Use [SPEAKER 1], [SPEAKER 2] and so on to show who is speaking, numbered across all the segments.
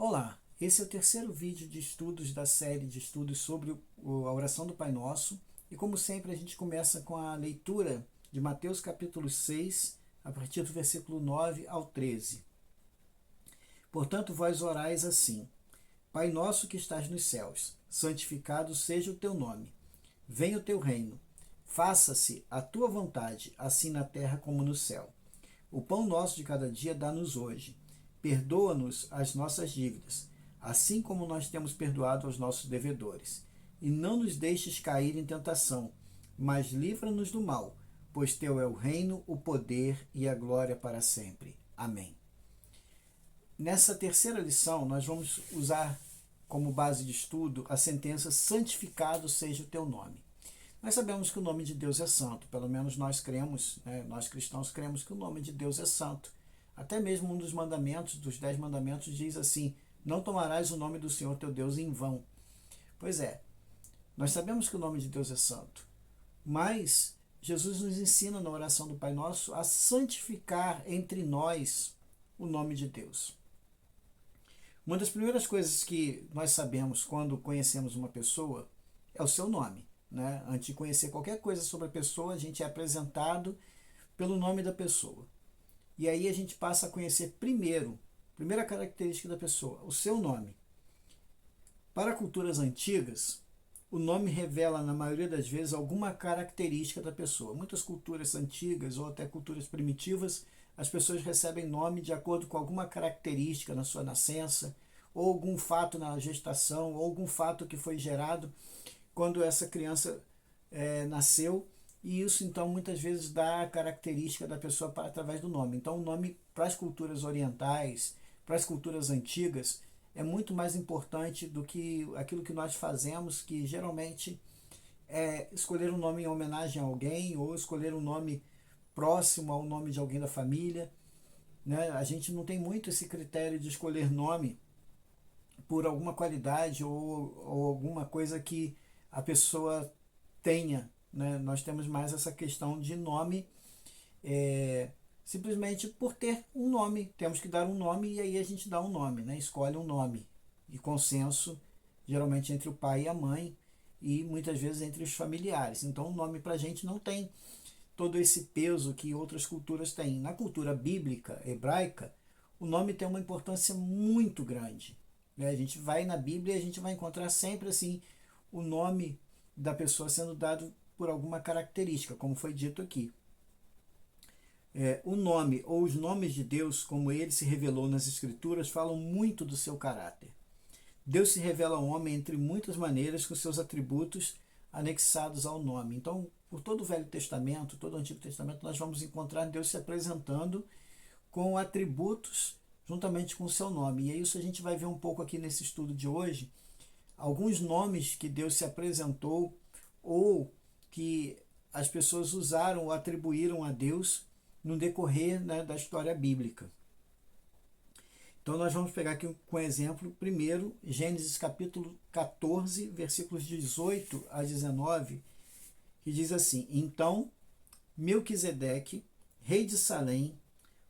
[SPEAKER 1] Olá, esse é o terceiro vídeo de estudos da série de estudos sobre a oração do Pai Nosso. E como sempre a gente começa com a leitura de Mateus capítulo 6, a partir do versículo 9 ao 13. Portanto, vós orais assim: Pai nosso que estás nos céus, santificado seja o teu nome. Venha o teu reino. Faça-se a tua vontade, assim na terra como no céu. O pão nosso de cada dia dá-nos hoje. Perdoa-nos as nossas dívidas, assim como nós temos perdoado aos nossos devedores. E não nos deixes cair em tentação, mas livra-nos do mal, pois teu é o reino, o poder e a glória para sempre. Amém. Nessa terceira lição, nós vamos usar como base de estudo a sentença santificado seja o teu nome. Nós sabemos que o nome de Deus é santo, pelo menos nós cremos, nós cristãos cremos que o nome de Deus é santo. Até mesmo um dos mandamentos, dos 10 mandamentos, diz assim: não tomarás o nome do Senhor teu Deus em vão. Pois é, nós sabemos que o nome de Deus é santo, mas Jesus nos ensina na oração do Pai Nosso a santificar entre nós o nome de Deus. Uma das primeiras coisas que nós sabemos quando conhecemos uma pessoa é o seu nome. Antes de conhecer qualquer coisa sobre a pessoa, a gente é apresentado pelo nome da pessoa. E aí a gente passa a conhecer primeira característica da pessoa, o seu nome. Para culturas antigas, o nome revela, na maioria das vezes, alguma característica da pessoa. Muitas culturas antigas ou até culturas primitivas, as pessoas recebem nome de acordo com alguma característica na sua nascença, ou algum fato na gestação, ou algum fato que foi gerado quando essa criança nasceu, e isso então muitas vezes dá a característica da pessoa através do nome. Então o nome para as culturas orientais, para as culturas antigas, é muito mais importante do que aquilo que nós fazemos, que geralmente é escolher um nome em homenagem a alguém, ou escolher um nome próximo ao nome de alguém da família. A gente não tem muito esse critério de escolher nome por alguma qualidade ou alguma coisa que a pessoa tenha. Nós temos mais essa questão de nome, simplesmente por ter um nome. Temos que dar um nome e aí a gente dá um nome, escolhe um nome. E consenso, geralmente entre o pai e a mãe, e muitas vezes entre os familiares. Então o nome para a gente não tem todo esse peso que outras culturas têm. Na cultura bíblica, hebraica, o nome tem uma importância muito grande. A gente vai na Bíblia e a gente vai encontrar sempre assim o nome da pessoa sendo dado por alguma característica, como foi dito aqui. O nome ou os nomes de Deus, como ele se revelou nas Escrituras, falam muito do seu caráter. Deus se revela ao homem entre muitas maneiras com seus atributos anexados ao nome. Então, por todo o Velho Testamento, todo o Antigo Testamento, nós vamos encontrar Deus se apresentando com atributos juntamente com o seu nome. E é isso a gente vai ver um pouco aqui nesse estudo de hoje, alguns nomes que Deus se apresentou ou que as pessoas usaram ou atribuíram a Deus no decorrer da história bíblica. Então nós vamos pegar aqui com exemplo, primeiro, Gênesis capítulo 14, versículos 18 a 19, que diz assim: Então Melquisedeque, rei de Salém,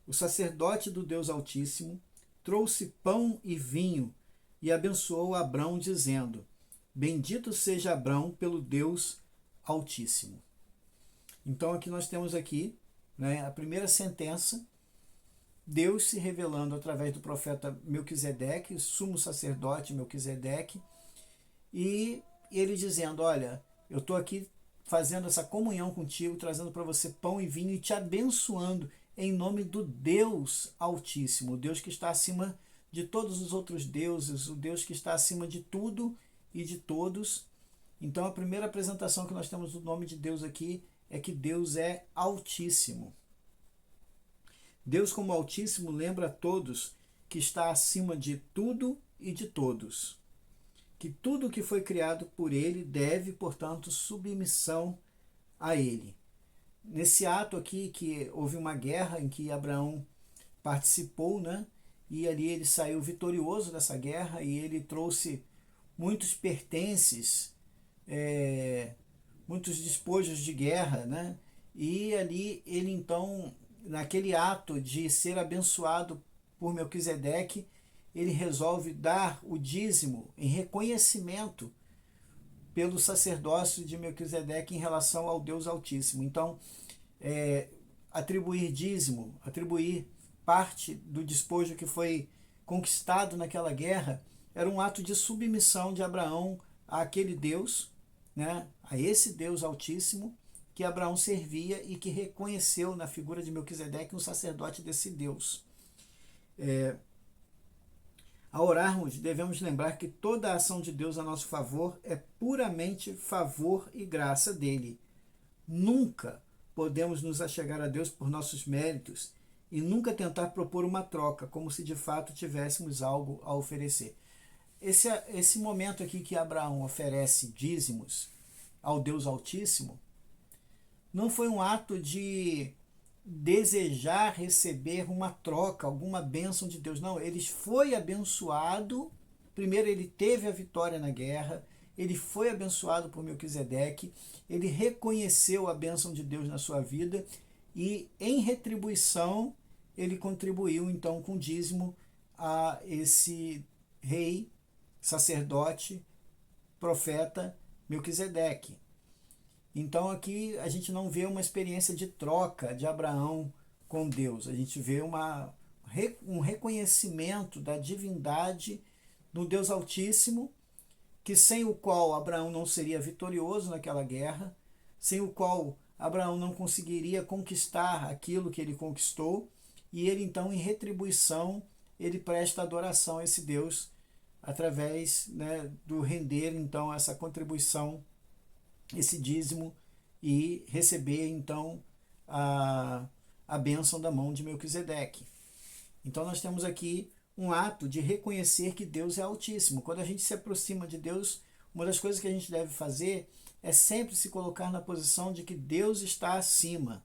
[SPEAKER 1] o sacerdote do Deus Altíssimo, trouxe pão e vinho e abençoou Abrão, dizendo: Bendito seja Abrão pelo Deus Altíssimo. Então aqui nós temos aqui a primeira sentença, Deus se revelando através do profeta Melquisedeque, sumo sacerdote Melquisedeque, e ele dizendo: olha, eu estou aqui fazendo essa comunhão contigo, trazendo para você pão e vinho e te abençoando em nome do Deus Altíssimo, o Deus que está acima de todos os outros deuses, o Deus que está acima de tudo e de todos. Então a primeira apresentação que nós temos do nome de Deus aqui é que Deus é Altíssimo. Deus como Altíssimo lembra a todos que está acima de tudo e de todos. Que tudo que foi criado por Ele deve, portanto, submissão a Ele. Nesse ato aqui, que houve uma guerra em que Abraão participou, e ali ele saiu vitorioso dessa guerra e ele trouxe muitos pertences, muitos despojos de guerra, e ali ele então, naquele ato de ser abençoado por Melquisedeque, ele resolve dar o dízimo em reconhecimento pelo sacerdócio de Melquisedeque em relação ao Deus Altíssimo. Então, atribuir dízimo, atribuir parte do despojo que foi conquistado naquela guerra, era um ato de submissão de Abraão àquele Deus, né, a esse Deus Altíssimo que Abraão servia e que reconheceu na figura de Melquisedeque um sacerdote desse Deus. Ao orarmos, devemos lembrar que toda a ação de Deus a nosso favor é puramente favor e graça dele. Nunca podemos nos achegar a Deus por nossos méritos e nunca tentar propor uma troca, como se de fato tivéssemos algo a oferecer. Esse momento aqui que Abraão oferece dízimos ao Deus Altíssimo não foi um ato de desejar receber uma troca, alguma bênção de Deus. Não, ele foi abençoado. Primeiro ele teve a vitória na guerra, ele foi abençoado por Melquisedeque, ele reconheceu a bênção de Deus na sua vida e, em retribuição, ele contribuiu então com dízimo a esse rei, sacerdote, profeta Melquisedeque. Então aqui a gente não vê uma experiência de troca de Abraão com Deus, a gente vê um reconhecimento da divindade do Deus Altíssimo, que sem o qual Abraão não seria vitorioso naquela guerra, sem o qual Abraão não conseguiria conquistar aquilo que ele conquistou, e ele então, em retribuição, ele presta adoração a esse Deus através, né, do render então essa contribuição, esse dízimo, e receber então a bênção da mão de Melquisedeque. Então nós temos aqui um ato de reconhecer que Deus é Altíssimo. Quando a gente se aproxima de Deus, uma das coisas que a gente deve fazer é sempre se colocar na posição de que Deus está acima.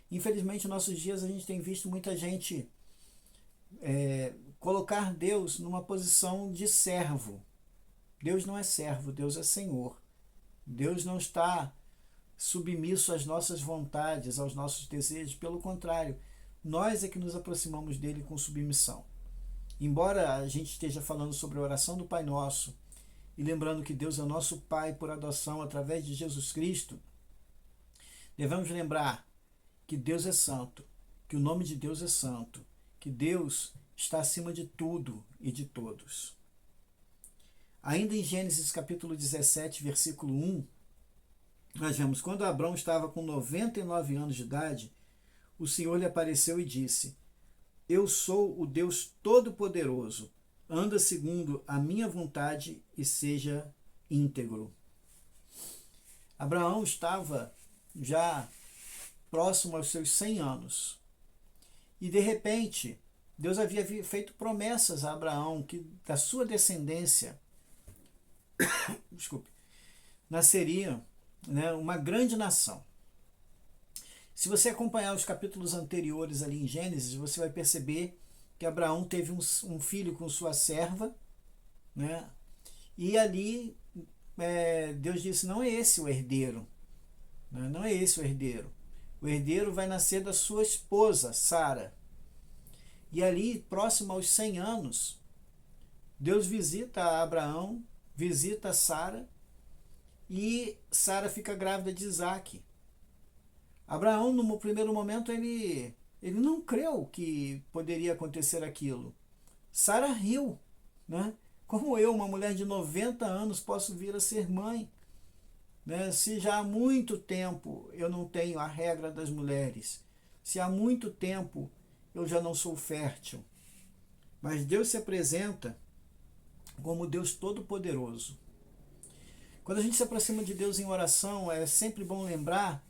[SPEAKER 1] Infelizmente, nos nossos dias a gente tem visto muita gente colocar Deus numa posição de servo. Deus não é servo, Deus é Senhor. Deus não está submisso às nossas vontades, aos nossos desejos. Pelo contrário, nós é que nos aproximamos dele com submissão. Embora a gente esteja falando sobre a oração do Pai Nosso e lembrando que Deus é o nosso Pai por adoção através de Jesus Cristo, devemos lembrar que Deus é santo, que o nome de Deus é santo, que Deus está acima de tudo e de todos. Ainda em Gênesis capítulo 17, versículo 1, nós vemos: quando Abrão estava com 99 anos de idade, o Senhor lhe apareceu e disse: eu sou o Deus Todo-Poderoso, anda segundo a minha vontade e seja íntegro. Abraão estava já próximo aos seus 100 anos. E de repente, Deus havia feito promessas a Abraão que da sua descendência nasceria, né, uma grande nação. Se você acompanhar os capítulos anteriores ali em Gênesis, você vai perceber que Abraão teve um filho com sua serva, né? E ali Deus disse: não é esse o herdeiro, né? Não é esse o herdeiro. O herdeiro vai nascer da sua esposa, Sara. E ali, próximo aos 100 anos, Deus visita Abraão, visita Sara, e Sara fica grávida de Isaque. Abraão, no primeiro momento, ele não creu que poderia acontecer aquilo. Sara riu, né? Como eu, uma mulher de 90 anos, posso vir a ser mãe? Né? Se já há muito tempo eu não tenho a regra das mulheres, se há muito tempo eu já não sou fértil. Mas Deus se apresenta como Deus Todo-Poderoso. Quando a gente se aproxima de Deus em oração, é sempre bom lembrar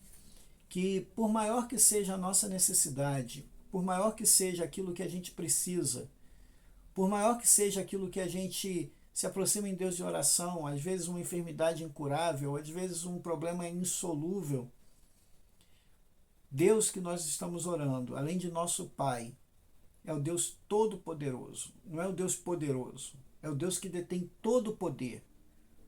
[SPEAKER 1] que, por maior que seja a nossa necessidade, por maior que seja aquilo que a gente precisa, por maior que seja aquilo que a gente se aproxima em Deus de oração, às vezes uma enfermidade incurável, às vezes um problema insolúvel, Deus que nós estamos orando, além de nosso Pai, é o Deus Todo-Poderoso. Não é o Deus poderoso, é o Deus que detém todo o poder.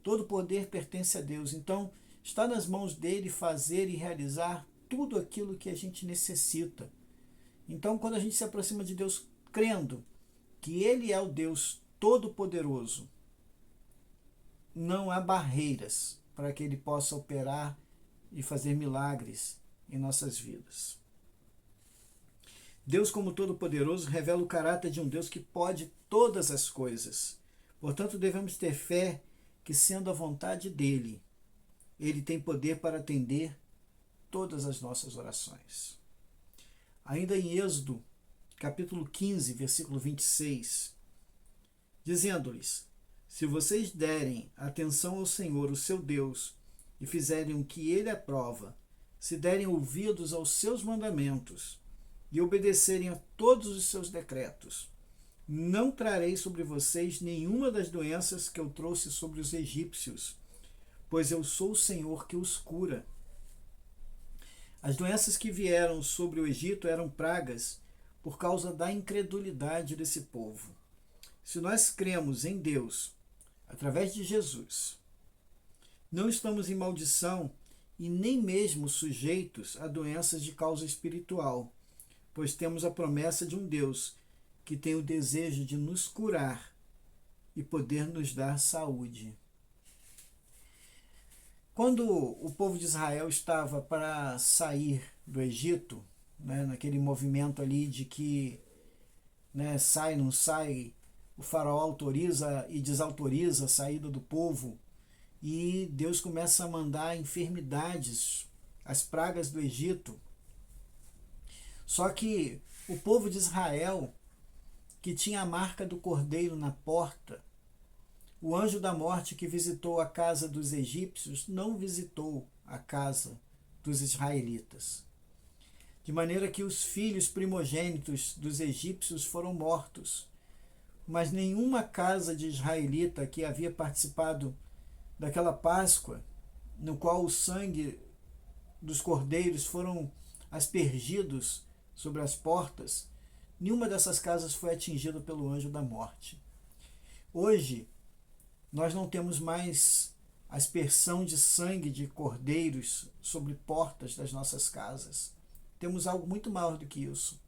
[SPEAKER 1] Todo o poder pertence a Deus. Então, está nas mãos dele fazer e realizar tudo aquilo que a gente necessita. Então, quando a gente se aproxima de Deus crendo que Ele é o Deus Todo-Poderoso, não há barreiras para que Ele possa operar e fazer milagres em nossas vidas. Deus, como Todo-Poderoso, revela o caráter de um Deus que pode todas as coisas. Portanto, devemos ter fé que, sendo a vontade dEle, Ele tem poder para atender todas as nossas orações. Ainda em Êxodo, capítulo 15, versículo 26, dizendo-lhes: se vocês derem atenção ao Senhor, o seu Deus, e fizerem o que Ele aprova, se derem ouvidos aos seus mandamentos e obedecerem a todos os seus decretos, não trarei sobre vocês nenhuma das doenças que eu trouxe sobre os egípcios, pois eu sou o Senhor que os cura. As doenças que vieram sobre o Egito eram pragas por causa da incredulidade desse povo. Se nós cremos em Deus, através de Jesus, não estamos em maldição e nem mesmo sujeitos a doenças de causa espiritual, pois temos a promessa de um Deus que tem o desejo de nos curar e poder nos dar saúde. Quando o povo de Israel estava para sair do Egito, naquele movimento ali de que sai, não sai, o faraó autoriza e desautoriza a saída do povo, e Deus começa a mandar enfermidades, as pragas do Egito. Só que o povo de Israel, que tinha a marca do cordeiro na porta, o anjo da morte que visitou a casa dos egípcios não visitou a casa dos israelitas. De maneira que os filhos primogênitos dos egípcios foram mortos, mas nenhuma casa de israelita que havia participado daquela Páscoa, no qual o sangue dos cordeiros foram aspergidos sobre as portas, nenhuma dessas casas foi atingida pelo anjo da morte. Hoje, nós não temos mais a aspersão de sangue de cordeiros sobre portas das nossas casas. Temos algo muito maior do que isso.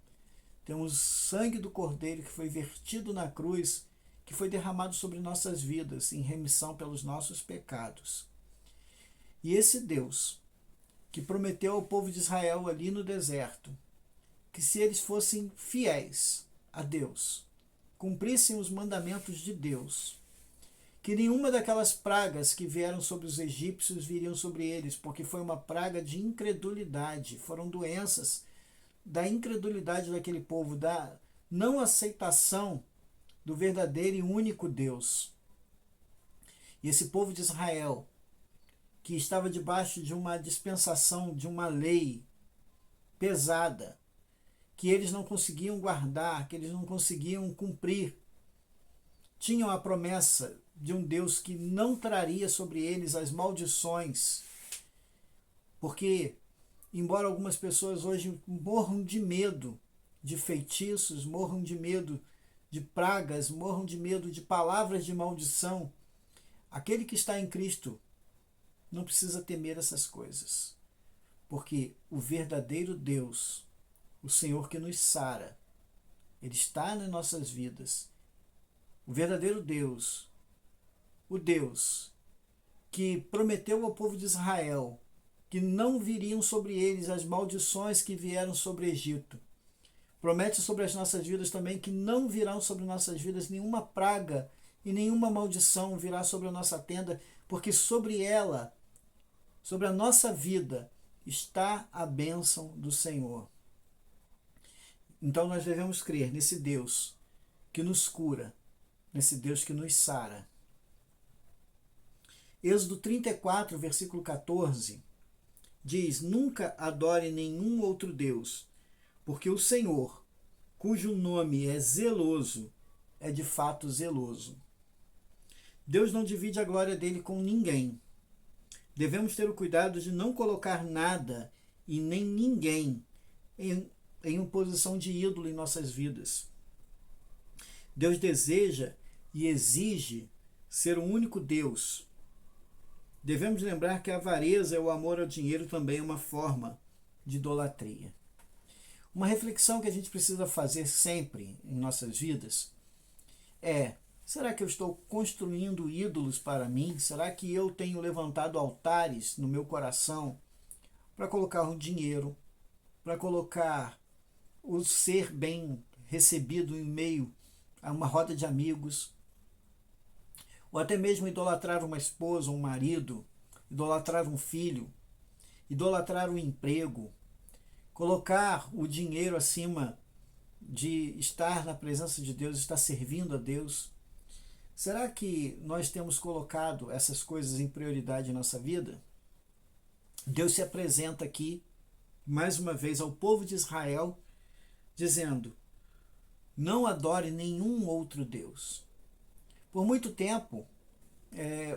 [SPEAKER 1] Temos o sangue do cordeiro que foi vertido na cruz, que foi derramado sobre nossas vidas em remissão pelos nossos pecados. E esse Deus, que prometeu ao povo de Israel ali no deserto, que se eles fossem fiéis a Deus, cumprissem os mandamentos de Deus, que nenhuma daquelas pragas que vieram sobre os egípcios viriam sobre eles, porque foi uma praga de incredulidade, foram doenças da incredulidade daquele povo, da não aceitação do verdadeiro e único Deus. E esse povo de Israel, que estava debaixo de uma dispensação, de uma lei pesada, que eles não conseguiam guardar, que eles não conseguiam cumprir, tinham a promessa de um Deus que não traria sobre eles as maldições, porque, embora algumas pessoas hoje morram de medo de feitiços, morram de medo de pragas, morram de medo de palavras de maldição, aquele que está em Cristo não precisa temer essas coisas, porque o verdadeiro Deus, o Senhor que nos sara, Ele está nas nossas vidas. O verdadeiro Deus, o Deus que prometeu ao povo de Israel que não viriam sobre eles as maldições que vieram sobre o Egito, promete sobre as nossas vidas também que não virão sobre nossas vidas nenhuma praga e nenhuma maldição virá sobre a nossa tenda, porque sobre ela, sobre a nossa vida, está a bênção do Senhor. Então nós devemos crer nesse Deus que nos cura, nesse Deus que nos sara. Êxodo 34, versículo 14, diz: nunca adore nenhum outro Deus, porque o Senhor, cujo nome é zeloso, é de fato zeloso. Deus não divide a glória dele com ninguém. Devemos ter o cuidado de não colocar nada e nem ninguém em oposição de ídolo em nossas vidas. Deus deseja e exige ser o único Deus. Devemos lembrar que a avareza e o amor ao dinheiro também é uma forma de idolatria. Uma reflexão que a gente precisa fazer sempre em nossas vidas é: será que eu estou construindo ídolos para mim? Será que eu tenho levantado altares no meu coração para colocar o dinheiro, para colocar o ser bem recebido em meio a uma roda de amigos, ou até mesmo idolatrar uma esposa, um marido, idolatrar um filho, idolatrar um emprego, colocar o dinheiro acima de estar na presença de Deus, estar servindo a Deus? Será que nós temos colocado essas coisas em prioridade em nossa vida? Deus se apresenta aqui, mais uma vez, ao povo de Israel, dizendo: não adore nenhum outro Deus. Por muito tempo,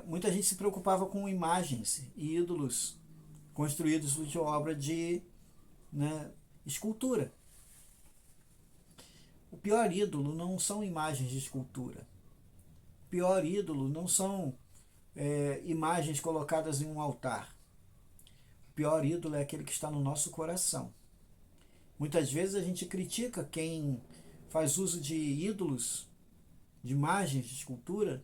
[SPEAKER 1] muita gente se preocupava com imagens e ídolos construídos de obra de escultura. O pior ídolo não são imagens de escultura. O pior ídolo não são imagens colocadas em um altar. O pior ídolo é aquele que está no nosso coração. Muitas vezes a gente critica quem faz uso de ídolos, de imagens de escultura,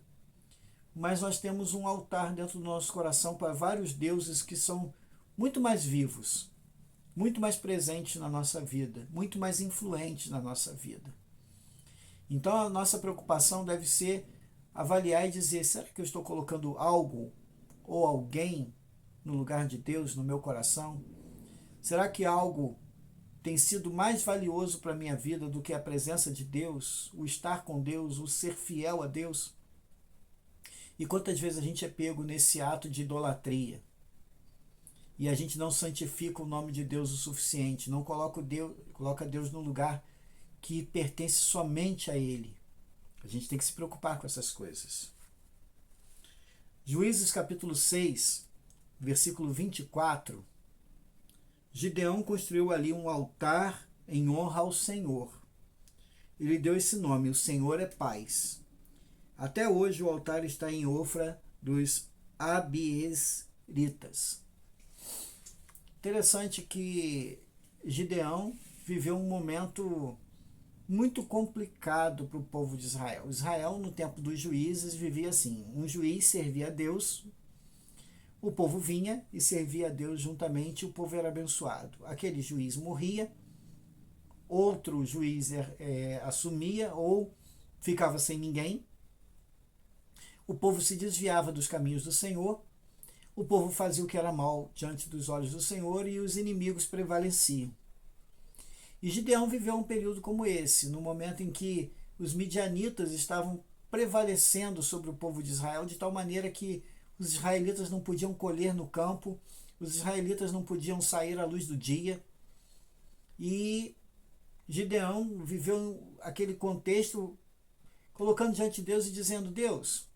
[SPEAKER 1] mas nós temos um altar dentro do nosso coração para vários deuses que são muito mais vivos, muito mais presentes na nossa vida, muito mais influentes na nossa vida. Então a nossa preocupação deve ser avaliar e dizer: será que eu estou colocando algo ou alguém no lugar de Deus no meu coração? Será que algo tem sido mais valioso para a minha vida do que a presença de Deus, o estar com Deus, o ser fiel a Deus? E quantas vezes a gente é pego nesse ato de idolatria e a gente não santifica o nome de Deus o suficiente, não coloca Deus no lugar que pertence somente a Ele. A gente tem que se preocupar com essas coisas. Juízes capítulo 6, versículo 24. Gideão construiu ali um altar em honra ao Senhor. Ele deu esse nome: o Senhor é paz. Até hoje o altar está em Ofra dos Abiesritas. Interessante que Gideão viveu um momento muito complicado para o povo de Israel. Israel, no tempo dos juízes, vivia assim: um juiz servia a Deus, o povo vinha e servia a Deus juntamente, e o povo era abençoado. Aquele juiz morria, outro juiz assumia ou ficava sem ninguém. O povo se desviava dos caminhos do Senhor, o povo fazia o que era mal diante dos olhos do Senhor e os inimigos prevaleciam. E Gideão viveu um período como esse, no momento em que os midianitas estavam prevalecendo sobre o povo de Israel, de tal maneira que os israelitas não podiam colher no campo, os israelitas não podiam sair à luz do dia. E Gideão viveu aquele contexto colocando diante de Deus e dizendo: Deus,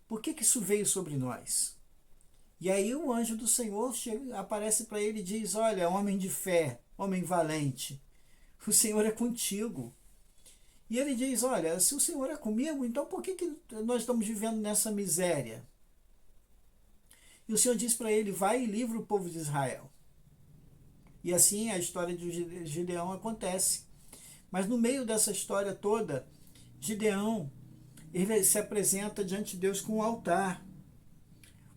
[SPEAKER 1] por que isso veio sobre nós? E aí o anjo do Senhor aparece para ele e diz: olha, homem de fé, homem valente, o Senhor é contigo. E ele diz: olha, se o Senhor é comigo, então por que nós estamos vivendo nessa miséria? E o Senhor diz para ele: vai e livra o povo de Israel. E assim a história de Gideão acontece. Mas no meio dessa história toda, Gideão, ele se apresenta diante de Deus com um altar.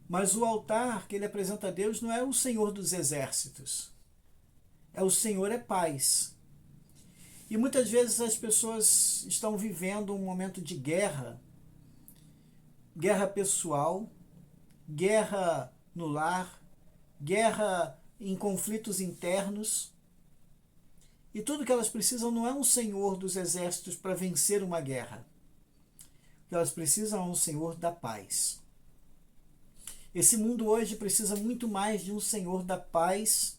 [SPEAKER 1] Mas o altar que ele apresenta a Deus não é o Senhor dos exércitos. É o Senhor é paz. E muitas vezes as pessoas estão vivendo um momento de guerra, guerra pessoal, guerra no lar, guerra em conflitos internos. E tudo que elas precisam não é um Senhor dos exércitos para vencer uma guerra. O que elas precisam é um Senhor da paz. Esse mundo hoje precisa muito mais de um Senhor da paz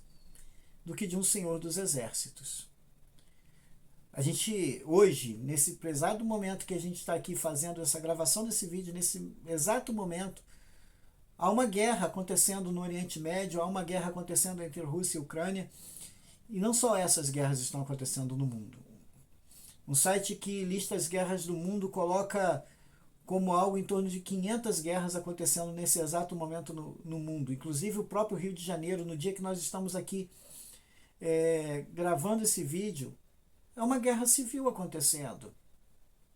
[SPEAKER 1] do que de um Senhor dos exércitos. A gente, hoje, nesse prezado momento que a gente está aqui fazendo essa gravação desse vídeo, nesse exato momento, há uma guerra acontecendo no Oriente Médio, há uma guerra acontecendo entre Rússia e Ucrânia, e não só essas guerras estão acontecendo no mundo. Um site que lista as guerras do mundo coloca como algo em torno de 500 guerras acontecendo nesse exato momento no mundo. Inclusive o próprio Rio de Janeiro, no dia que nós estamos aqui gravando esse vídeo, é uma guerra civil acontecendo,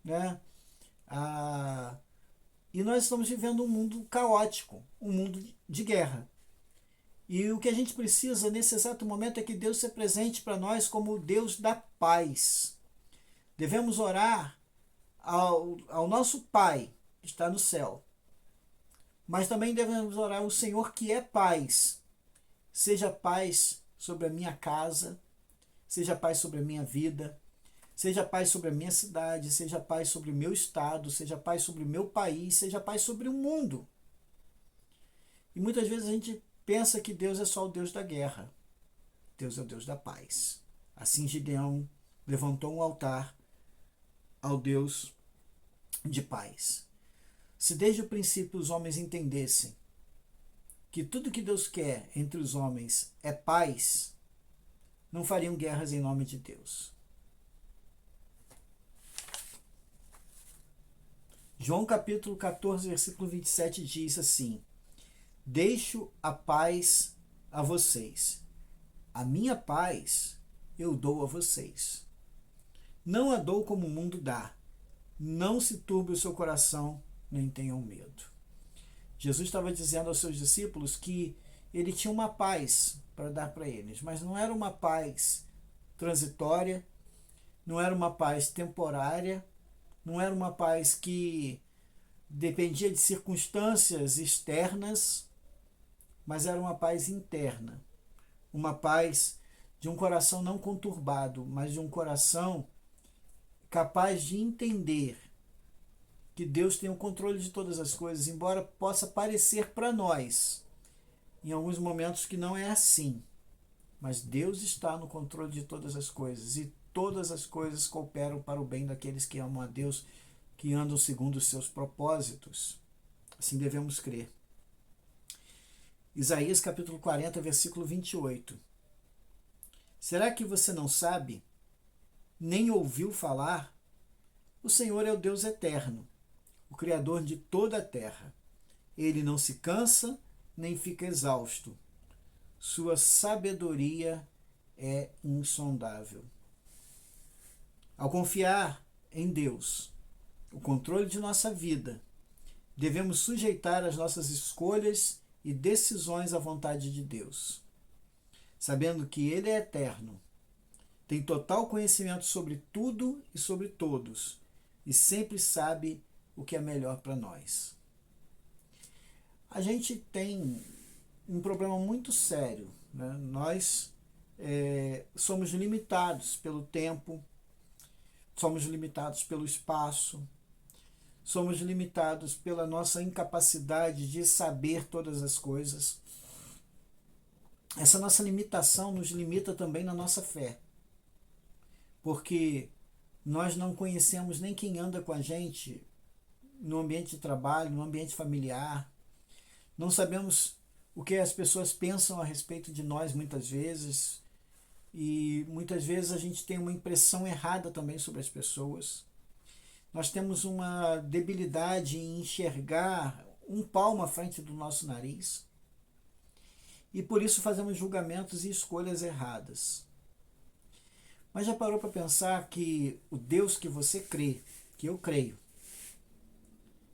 [SPEAKER 1] né? E nós estamos vivendo um mundo caótico, um mundo de guerra. E o que a gente precisa nesse exato momento é que Deus se apresente para nós como o Deus da paz. Devemos orar ao nosso Pai, que está no céu. Mas também devemos orar ao Senhor que é paz. Seja paz sobre a minha casa, seja paz sobre a minha vida, seja paz sobre a minha cidade, seja paz sobre o meu estado, seja paz sobre o meu país, seja paz sobre o mundo. E muitas vezes a gente pensa que Deus é só o Deus da guerra. Deus é o Deus da paz. Assim Gideão levantou um altar ao Deus de paz. Se desde o princípio os homens entendessem que tudo que Deus quer entre os homens é paz, não fariam guerras em nome de Deus. João capítulo 14, versículo 27 diz assim: deixo a paz a vocês. A minha paz eu dou a vocês. Não a dou como o mundo dá. Não se turbe o seu coração, nem tenham medo. Jesus estava dizendo aos seus discípulos que ele tinha uma paz para dar para eles, mas não era uma paz transitória, não era uma paz temporária, não era uma paz que dependia de circunstâncias externas, mas era uma paz interna, uma paz de um coração não conturbado, mas de um coração capaz de entender que Deus tem o controle de todas as coisas, embora possa parecer para nós, em alguns momentos, que não é assim. Mas Deus está no controle de todas as coisas, e todas as coisas cooperam para o bem daqueles que amam a Deus, que andam segundo os seus propósitos. Assim devemos crer. Isaías capítulo 40, versículo 28. Será que você não sabe, nem ouviu falar? O Senhor é o Deus eterno, o Criador de toda a terra. Ele não se cansa, nem fica exausto. Sua sabedoria é insondável. Ao confiar em Deus, o controle de nossa vida, devemos sujeitar as nossas escolhas e decisões à vontade de Deus, sabendo que Ele é eterno, tem total conhecimento sobre tudo e sobre todos, e sempre sabe o que é melhor para nós. A gente tem um problema muito sério, né? Nós somos limitados pelo tempo, somos limitados pelo espaço, somos limitados pela nossa incapacidade de saber todas as coisas. Essa nossa limitação nos limita também na nossa fé, porque nós não conhecemos nem quem anda com a gente no ambiente de trabalho, no ambiente familiar. Não sabemos o que as pessoas pensam a respeito de nós muitas vezes, e muitas vezes a gente tem uma impressão errada também sobre as pessoas. Nós temos uma debilidade em enxergar um palmo à frente do nosso nariz, e por isso fazemos julgamentos e escolhas erradas. Mas já parou para pensar que o Deus que você crê, que eu creio,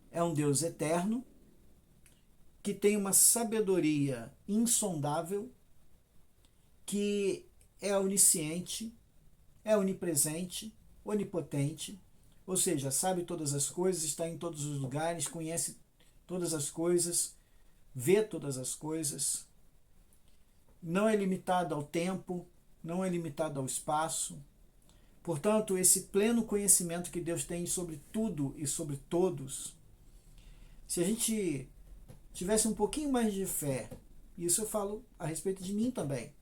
[SPEAKER 1] é um Deus eterno, que tem uma sabedoria insondável, que é onisciente, é onipresente, onipotente, ou seja, sabe todas as coisas, está em todos os lugares, conhece todas as coisas, vê todas as coisas, não é limitado ao tempo, não é limitado ao espaço. Portanto, esse pleno conhecimento que Deus tem sobre tudo e sobre todos, se a gente tivesse um pouquinho mais de fé, e isso eu falo a respeito de mim também,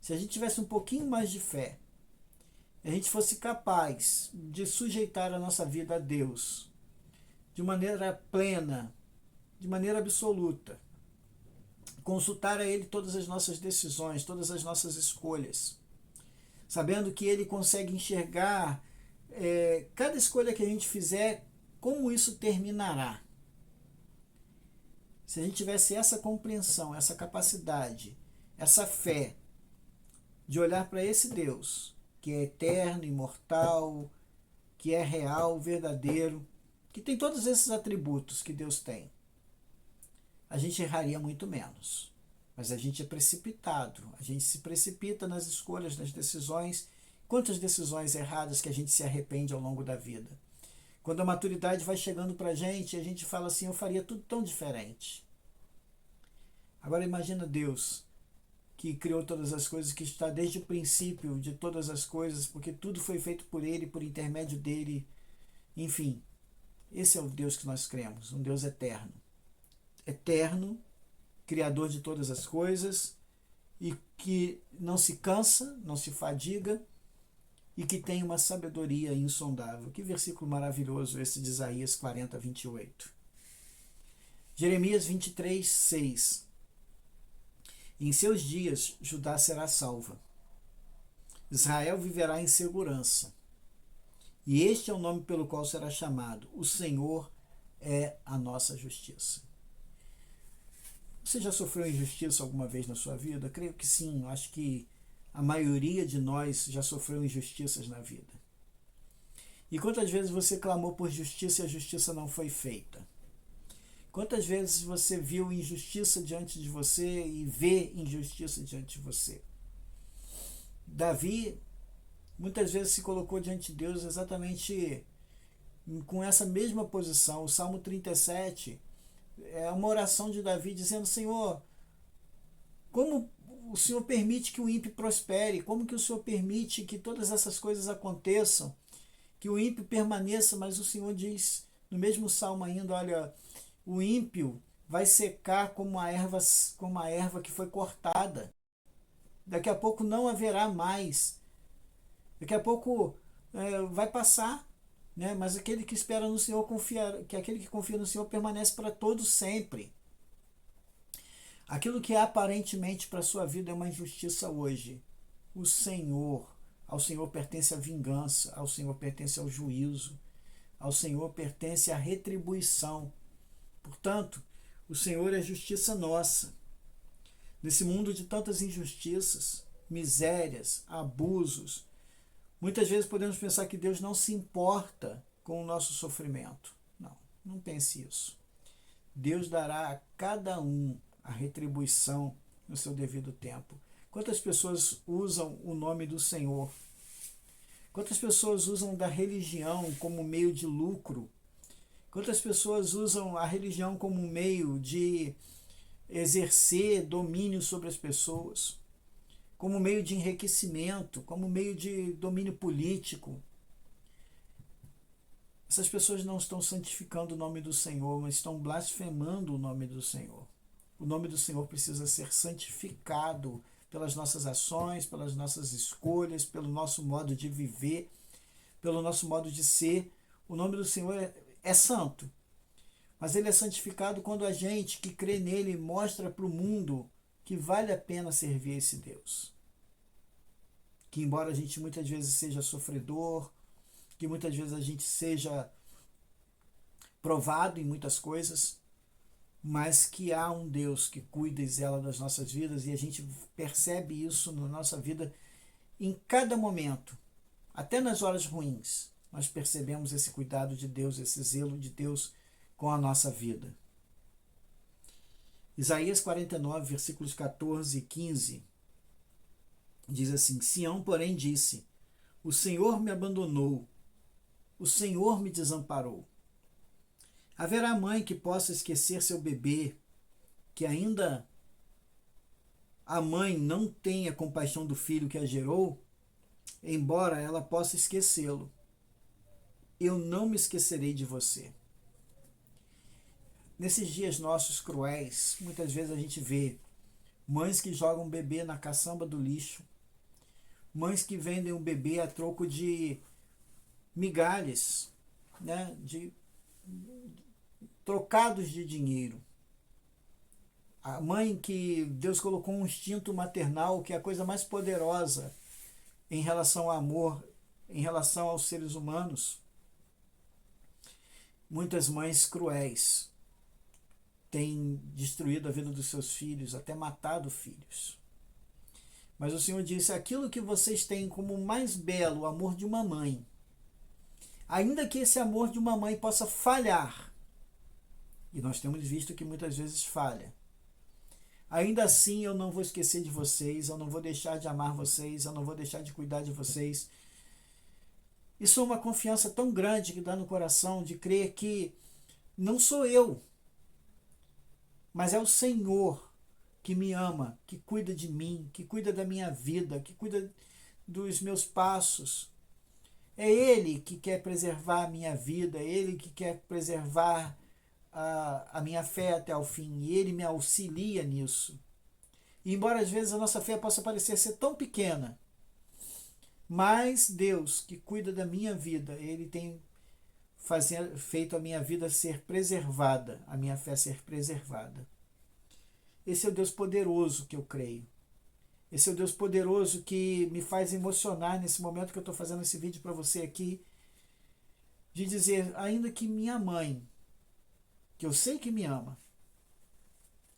[SPEAKER 1] se a gente tivesse um pouquinho mais de fé, a gente fosse capaz de sujeitar a nossa vida a Deus de maneira plena, de maneira absoluta, consultar a Ele todas as nossas decisões, todas as nossas escolhas, sabendo que Ele consegue enxergar cada escolha que a gente fizer, como isso terminará. Se a gente tivesse essa compreensão, essa capacidade, essa fé de olhar para esse Deus, que é eterno, imortal, que é real, verdadeiro, que tem todos esses atributos que Deus tem, a gente erraria muito menos. Mas a gente é precipitado, a gente se precipita nas escolhas, nas decisões. Quantas decisões erradas que a gente se arrepende ao longo da vida? Quando a maturidade vai chegando para a gente fala assim, eu faria tudo tão diferente. Agora imagina Deus, que criou todas as coisas, que está desde o princípio de todas as coisas, porque tudo foi feito por Ele, por intermédio dEle. Enfim, esse é o Deus que nós cremos, um Deus eterno. Eterno, Criador de todas as coisas, e que não se cansa, não se fadiga, e que tem uma sabedoria insondável. Que versículo maravilhoso esse de Isaías 40, 28. Jeremias 23, 6. Em seus dias Judá será salva. Israel viverá em segurança. E este é o nome pelo qual será chamado. O Senhor é a nossa justiça. Você já sofreu injustiça alguma vez na sua vida? Creio que sim. Eu acho que a maioria de nós já sofreu injustiças na vida. E quantas vezes você clamou por justiça e a justiça não foi feita? Quantas vezes você viu injustiça diante de você e vê injustiça diante de você? Davi muitas vezes se colocou diante de Deus exatamente com essa mesma posição. O Salmo 37 é uma oração de Davi dizendo: Senhor, como o Senhor permite que o ímpio prospere? Como que o Senhor permite que todas essas coisas aconteçam? Que o ímpio permaneça, mas o Senhor diz no mesmo salmo ainda, olha, o ímpio vai secar como a erva que foi cortada. Daqui a pouco não haverá mais. Daqui a pouco vai passar, né? Mas aquele que espera no Senhor aquele que confia no Senhor permanece para todo sempre. Aquilo que aparentemente para a sua vida é uma injustiça hoje, ao Senhor pertence a vingança, ao Senhor pertence ao juízo, ao Senhor pertence a retribuição. Portanto, o Senhor é justiça nossa. Nesse mundo de tantas injustiças, misérias, abusos, muitas vezes podemos pensar que Deus não se importa com o nosso sofrimento. Não, não pense isso. Deus dará a cada um a retribuição no seu devido tempo. Quantas pessoas usam o nome do Senhor? Quantas pessoas usam da religião como meio de lucro? Quantas pessoas usam a religião como meio de exercer domínio sobre as pessoas? Como meio de enriquecimento, como meio de domínio político? Essas pessoas não estão santificando o nome do Senhor, mas estão blasfemando o nome do Senhor. O nome do Senhor precisa ser santificado pelas nossas ações, pelas nossas escolhas, pelo nosso modo de viver, pelo nosso modo de ser. O nome do Senhor é santo, mas ele é santificado quando a gente que crê nele mostra para o mundo que vale a pena servir esse Deus. Que embora a gente muitas vezes seja sofredor, que muitas vezes a gente seja provado em muitas coisas, mas que há um Deus que cuida e zela das nossas vidas, e a gente percebe isso na nossa vida em cada momento, até nas horas ruins. Nós percebemos esse cuidado de Deus, esse zelo de Deus com a nossa vida. Isaías 49, versículos 14 e 15, diz assim: Sião, porém, disse: O Senhor me abandonou, o Senhor me desamparou. Haverá mãe que possa esquecer seu bebê, que ainda a mãe não tenha compaixão do filho que a gerou, embora ela possa esquecê-lo. Eu não me esquecerei de você. Nesses dias nossos cruéis, muitas vezes a gente vê mães que jogam bebê na caçamba do lixo, mães que vendem o bebê a troco de migalhas, né, de trocados de dinheiro. A mãe que Deus colocou um instinto maternal, que é a coisa mais poderosa em relação ao amor, em relação aos seres humanos. Muitas mães cruéis têm destruído a vida dos seus filhos, até matado filhos. Mas o Senhor disse: aquilo que vocês têm como mais belo, o amor de uma mãe, Ainda que esse amor de uma mãe possa falhar, e nós temos visto que muitas vezes falha, ainda assim eu não vou esquecer de vocês, eu não vou deixar de amar vocês, eu não vou deixar de cuidar de vocês. Isso é uma confiança tão grande que dá no coração de crer que não sou eu, mas é o Senhor que me ama, que cuida de mim, que cuida da minha vida, que cuida dos meus passos. É Ele que quer preservar a minha vida, é Ele que quer preservar a minha fé até o fim, e Ele me auxilia nisso. E embora às vezes a nossa fé possa parecer ser tão pequena, mas Deus, que cuida da minha vida, Ele tem feito a minha vida ser preservada, a minha fé ser preservada. Esse é o Deus poderoso que eu creio. Esse é o Deus poderoso que me faz emocionar nesse momento que eu estou fazendo esse vídeo para você aqui, de dizer, ainda que minha mãe, que eu sei que me ama,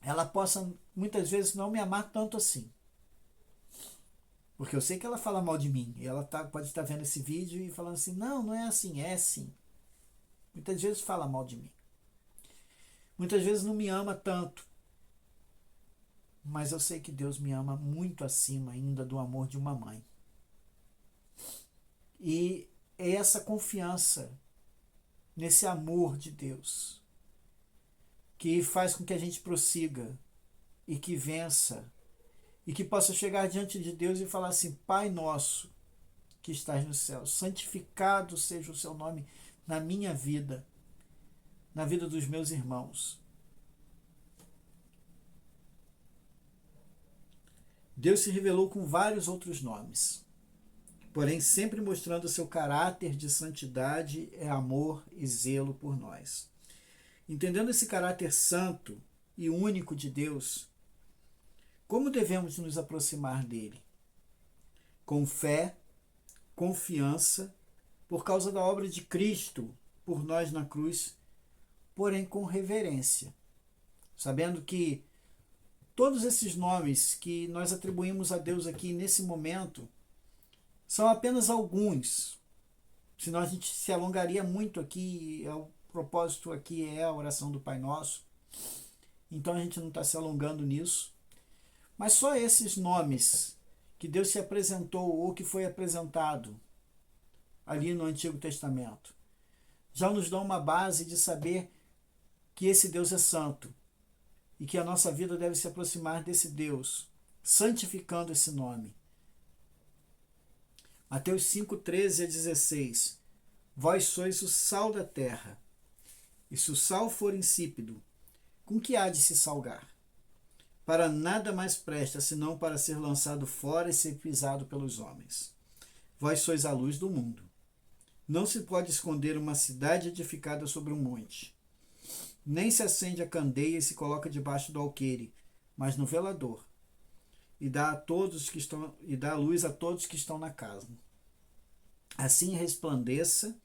[SPEAKER 1] ela possa muitas vezes não me amar tanto assim. Porque eu sei que ela fala mal de mim. E ela pode estar vendo esse vídeo e falando assim, não, não é assim, é sim. Muitas vezes fala mal de mim. Muitas vezes não me ama tanto. Mas eu sei que Deus me ama muito acima ainda do amor de uma mãe. E é essa confiança nesse amor de Deus que faz com que a gente prossiga e que vença e que possa chegar diante de Deus e falar assim, Pai nosso que estás no céu, santificado seja o seu nome na minha vida, na vida dos meus irmãos. Deus se revelou com vários outros nomes, porém sempre mostrando seu caráter de santidade, amor e zelo por nós. Entendendo esse caráter santo e único de Deus, como devemos nos aproximar dele? Com fé, confiança, por causa da obra de Cristo por nós na cruz, porém com reverência, sabendo que todos esses nomes que nós atribuímos a Deus aqui nesse momento são apenas alguns. Senão a gente se alongaria muito aqui, o propósito aqui é a oração do Pai Nosso, então a gente não está se alongando nisso. Mas só esses nomes que Deus se apresentou ou que foi apresentado ali no Antigo Testamento já nos dão uma base de saber que esse Deus é santo e que a nossa vida deve se aproximar desse Deus, santificando esse nome. Mateus 5, 13 a 16. Vós sois o sal da terra, e se o sal for insípido, com que há de se salgar? Para nada mais presta, senão para ser lançado fora e ser pisado pelos homens. Vós sois a luz do mundo. Não se pode esconder uma cidade edificada sobre um monte. Nem se acende a candeia e se coloca debaixo do alqueire, mas no velador, e dá luz a todos que estão na casa. Assim resplandeça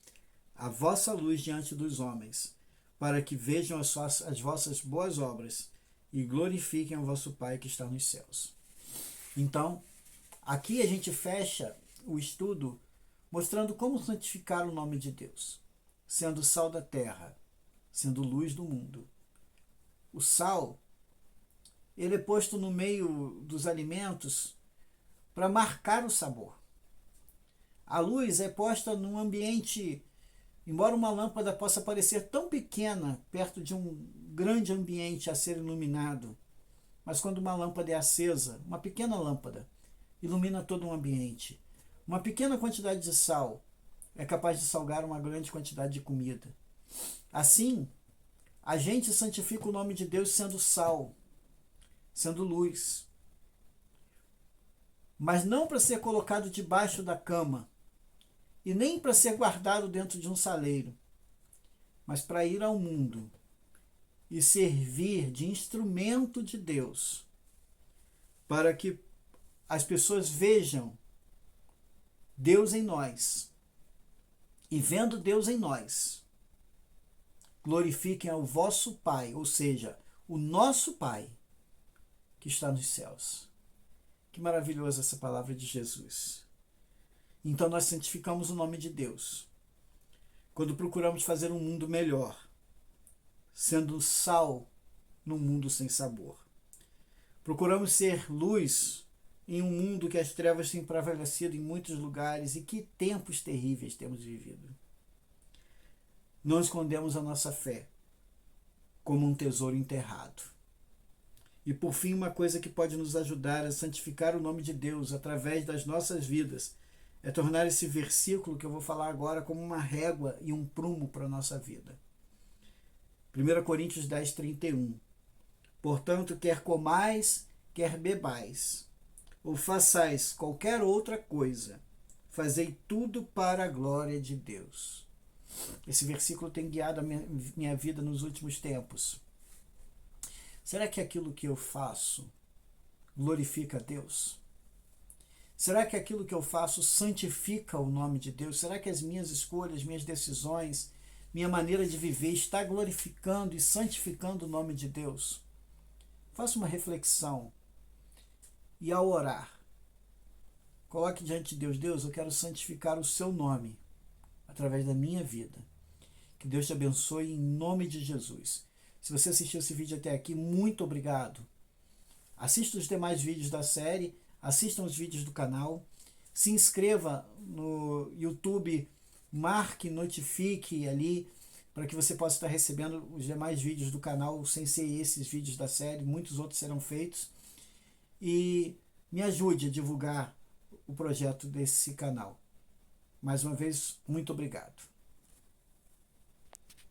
[SPEAKER 1] a vossa luz diante dos homens, para que vejam as vossas boas obras e glorifiquem o vosso Pai que está nos céus. Então, aqui a gente fecha o estudo mostrando como santificar o nome de Deus, sendo sal da terra, sendo luz do mundo. O sal, ele é posto no meio dos alimentos para marcar o sabor. A luz é posta num ambiente, embora uma lâmpada possa parecer tão pequena perto de um grande ambiente a ser iluminado, mas quando uma lâmpada é acesa, uma pequena lâmpada, ilumina todo um ambiente. Uma pequena quantidade de sal é capaz de salgar uma grande quantidade de comida. Assim, a gente santifica o nome de Deus sendo sal, sendo luz. Mas não para ser colocado debaixo da cama, e nem para ser guardado dentro de um saleiro, mas para ir ao mundo e servir de instrumento de Deus, para que as pessoas vejam Deus em nós, e vendo Deus em nós, glorifiquem ao vosso Pai, ou seja, o nosso Pai que está nos céus. Que maravilhosa essa palavra de Jesus. Então nós santificamos o nome de Deus, quando procuramos fazer um mundo melhor, sendo sal num mundo sem sabor. Procuramos ser luz em um mundo que as trevas têm prevalecido em muitos lugares, e que tempos terríveis temos vivido. Não escondemos a nossa fé como um tesouro enterrado. E por fim, uma coisa que pode nos ajudar a santificar o nome de Deus através das nossas vidas é tornar esse versículo que eu vou falar agora como uma régua e um prumo para a nossa vida. 1 Coríntios 10, 31. Portanto, quer comais, quer bebais, ou façais qualquer outra coisa, fazei tudo para a glória de Deus. Esse versículo tem guiado a minha vida nos últimos tempos. Será que aquilo que eu faço glorifica a Deus? Será que aquilo que eu faço santifica o nome de Deus? Será que as minhas escolhas, minhas decisões, minha maneira de viver está glorificando e santificando o nome de Deus? Faça uma reflexão e, ao orar, coloque diante de Deus: Deus, eu quero santificar o seu nome através da minha vida. Que Deus te abençoe em nome de Jesus. Se você assistiu esse vídeo até aqui, muito obrigado. Assista os demais vídeos da série, assistam os vídeos do canal, se inscreva no YouTube, marque, notifique ali, para que você possa estar recebendo os demais vídeos do canal, sem ser esses vídeos da série, muitos outros serão feitos. E me ajude a divulgar o projeto desse canal. Mais uma vez, muito obrigado.